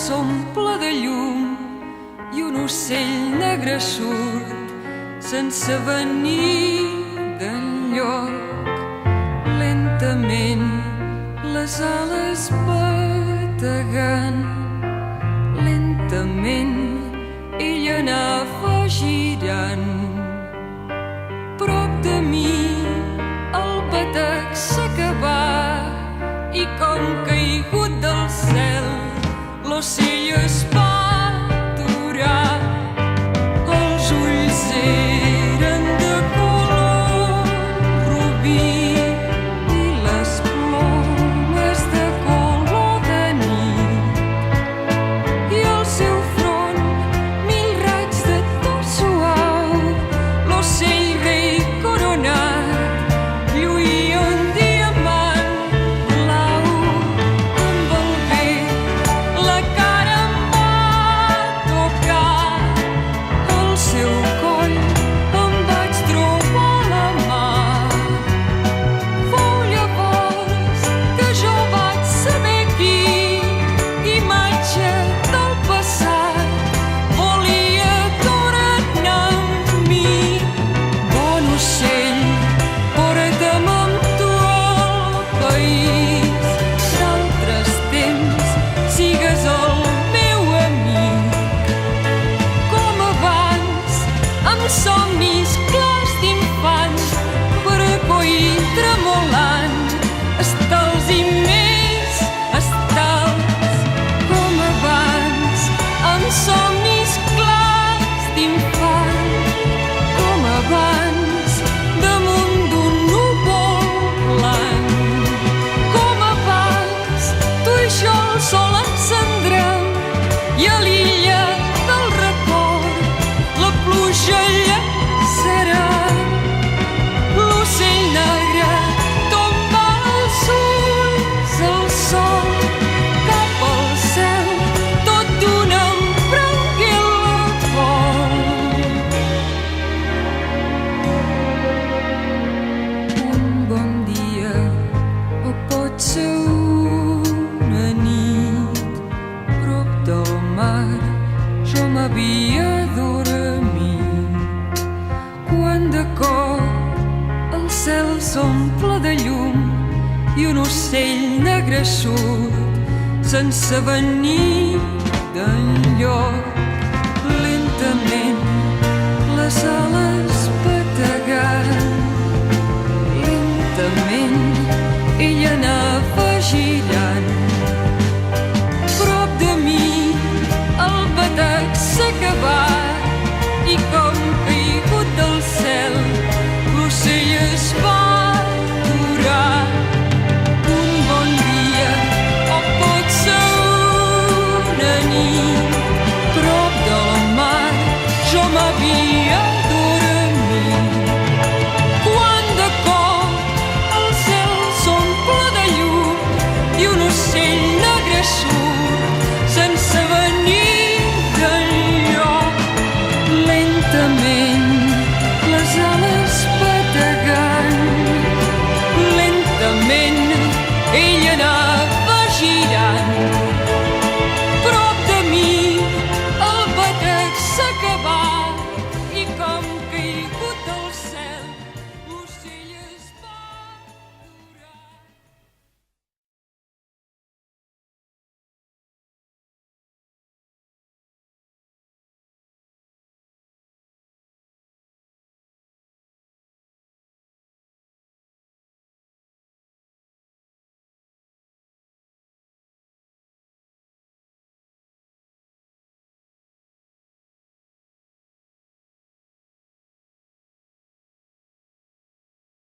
s'omple de llum i un ocell negre surt sense venir d'enlloc. Lentament les ales bategant, lentament ella anava girant. Prop de mi el batec s'acabà i com caigut del cel l'ocell es va aturar. Els ulls eren de color rubí i les plomes de color de nit, i el seu front mil raigs de to suau. L'ocell rei coronat lluïa un diamant blau. Amb el vent la cara em va tocar, al seu coll em vaig trobar la mà. Fou llavors que jo vaig saber qui, imatge del passat, volia tornar amb mi. Bon ocell, porta'm amb tu al país d'altres temps, sigues el meu amic. Com abans, amb somnis clars d'infant, vergoll tremolant, estals i més estals. Com abans, amb somnis clars d'infant, com abans, damunt d'un núvol blanc. Com abans, tu i jo el sol encendrem i a l'illa del record la pluja llaçarà. L'ocell negre tomba els ulls al sol, cap al cel, tot d'una em prengué el vol. Un bon dia, o pot ser una nit, prop del mar jo m'havia adormit, quan de cop el cel s'omple de llum i un ocell negre surt sense venir d'enlloc. Lentament les ales bategant, lentament ella anava girant. Prop de mi el batec s'acabà i com caigut del cel l'ocell es va aturar. Un bon dia, o pot ser una nit, prop del mar jo m'havia adormit, quan de cop el cel s'omple de llum i un ocell negre surt sense venir d'enlloc. Lentament les ales bategant, lentament ella anava